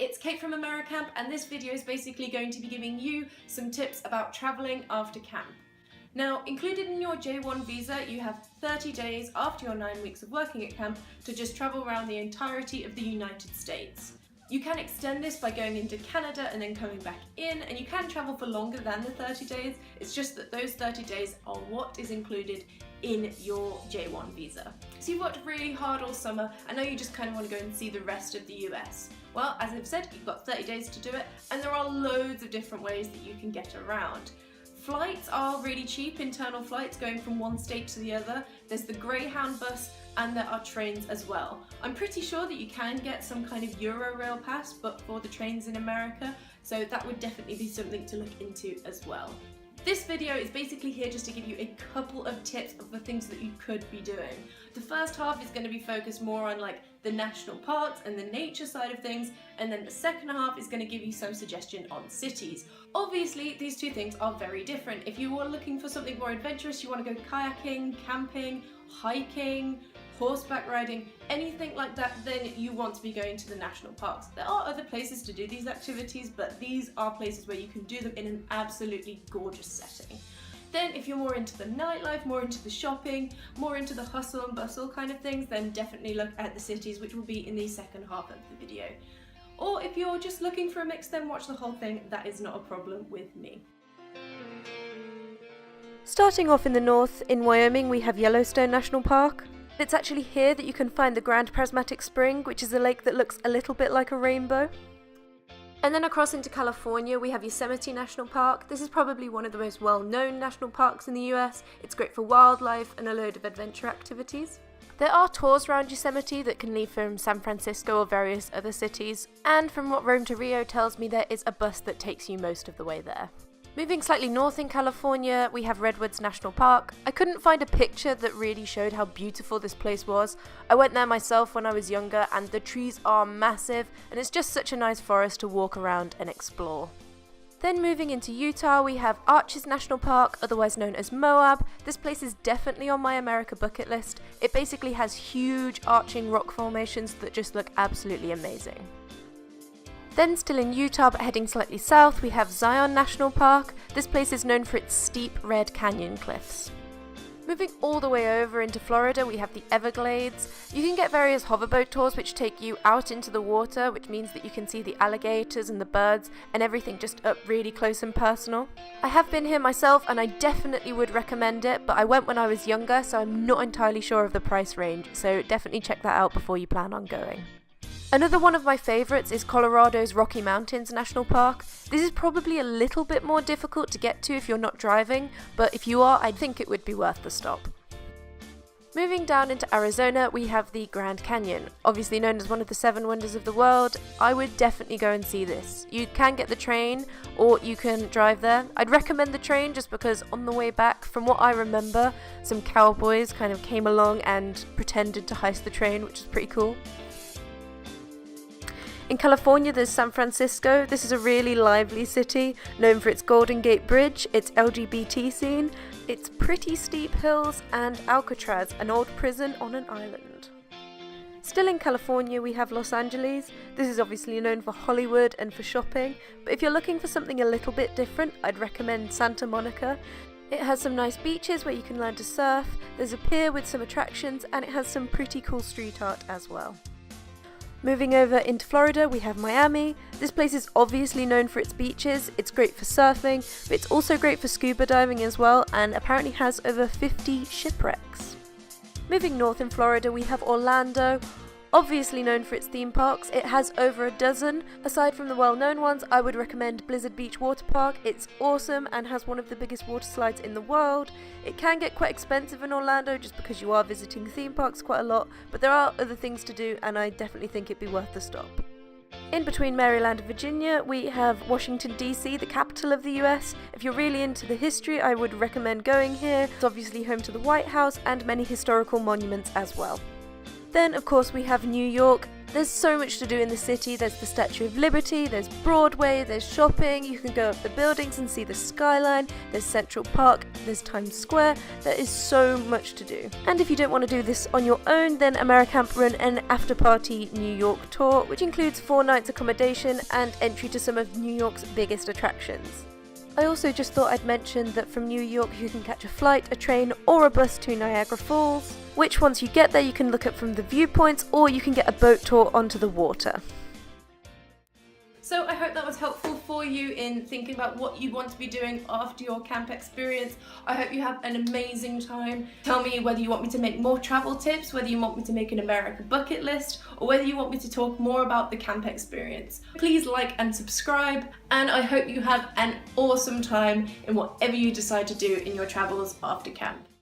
it's Kate from AmeriCamp, and this video is basically going to be giving you some tips about travelling after camp. Now, included in your J1 visa, you have 30 days after your 9 weeks of working at camp to just travel around the entirety of the United States. You can extend this by going into Canada and then coming back in, and you can travel for longer than the 30 days. It's just that those 30 days are what is included in your J1 visa. So you've worked really hard all summer, and now you just kind of want to go and see the rest of the US. Well, as I've said, you've got 30 days to do it, and there are loads of different ways that you can get around. Flights are really cheap, internal flights going from one state to the other. There's the Greyhound bus, and there are trains as well. I'm pretty sure that you can get some kind of Eurorail pass, but for the trains in America, so that would definitely be something to look into as well. This video is basically here just to give you a couple of tips of the things that you could be doing. The first half is going to be focused more on like the national parks and the nature side of things, and then the second half is going to give you some suggestion on cities. Obviously, these two things are very different. If you are looking for something more adventurous, you want to go kayaking, camping, hiking, horseback riding, anything like that, then you want to be going to the national parks. There are other places to do these activities, but these are places where you can do them in an absolutely gorgeous setting. Then if you're more into the nightlife, more into the shopping, more into the hustle and bustle kind of things, then definitely look at the cities, which will be in the second half of the video. Or if you're just looking for a mix, then watch the whole thing. That is not a problem with me. Starting off in the north, in Wyoming, we have Yellowstone National Park. It's actually here that you can find the Grand Prismatic Spring, which is a lake that looks a little bit like a rainbow. And then across into California, we have Yosemite National Park. This is probably one of the most well-known national parks in the US. It's great for wildlife and a load of adventure activities. There are tours around Yosemite that can leave from San Francisco or various other cities, and from what Rome to Rio tells me, there is a bus that takes you most of the way there. Moving slightly north in California, we have Redwoods National Park. I couldn't find a picture that really showed how beautiful this place was. I went there myself when I was younger, and the trees are massive, and it's just such a nice forest to walk around and explore. Then moving into Utah, we have Arches National Park, otherwise known as Moab. This place is definitely on my America bucket list. It basically has huge arching rock formations that just look absolutely amazing. Then still in Utah, but heading slightly south, we have Zion National Park. This place is known for its steep Red Canyon cliffs. Moving all the way over into Florida, we have the Everglades. You can get various hoverboat tours which take you out into the water, which means that you can see the alligators and the birds and everything just up really close and personal. I have been here myself and I definitely would recommend it, but I went when I was younger, so I'm not entirely sure of the price range, so definitely check that out before you plan on going. Another one of my favourites is Colorado's Rocky Mountains National Park. This is probably a little bit more difficult to get to if you're not driving, but if you are, I think it would be worth the stop. Moving down into Arizona, we have the Grand Canyon, obviously known as one of the 7 wonders of the world. I would definitely go and see this. You can get the train, or you can drive there. I'd recommend the train just because on the way back, from what I remember, some cowboys kind of came along and pretended to heist the train, which is pretty cool. In California, there's San Francisco. This is a really lively city, known for its Golden Gate Bridge, its LGBT scene, its pretty steep hills, and Alcatraz, an old prison on an island. Still in California, we have Los Angeles. This is obviously known for Hollywood and for shopping, but if you're looking for something a little bit different, I'd recommend Santa Monica. It has some nice beaches where you can learn to surf, there's a pier with some attractions, and it has some pretty cool street art as well. Moving over into Florida, we have Miami. This place is obviously known for its beaches. It's great for surfing, but it's also great for scuba diving as well, and apparently has over 50 shipwrecks. Moving north in Florida, we have Orlando. Obviously known for its theme parks, it has over a dozen. Aside from the well-known ones, I would recommend Blizzard Beach Water Park. It's awesome and has one of the biggest water slides in the world. It can get quite expensive in Orlando just because you are visiting theme parks quite a lot, but there are other things to do and I definitely think it'd be worth the stop. In between Maryland and Virginia, we have Washington DC, the capital of the US. If you're really into the history, I would recommend going here. It's obviously home to the White House and many historical monuments as well. Then, of course, we have New York. There's so much to do in the city. There's the Statue of Liberty, there's Broadway, there's shopping, you can go up the buildings and see the skyline, there's Central Park, there's Times Square. There is so much to do. And if you don't want to do this on your own, then AmeriCamp run an after party New York tour, which includes 4 nights accommodation and entry to some of New York's biggest attractions. I also just thought I'd mention that from New York you can catch a flight, a train or a bus to Niagara Falls, which once you get there you can look at from the viewpoints or you can get a boat tour onto the water. So I hope that was helpful for you in thinking about what you want to be doing after your camp experience. I hope you have an amazing time. Tell me whether you want me to make more travel tips, whether you want me to make an America bucket list, or whether you want me to talk more about the camp experience. Please like and subscribe, and I hope you have an awesome time in whatever you decide to do in your travels after camp.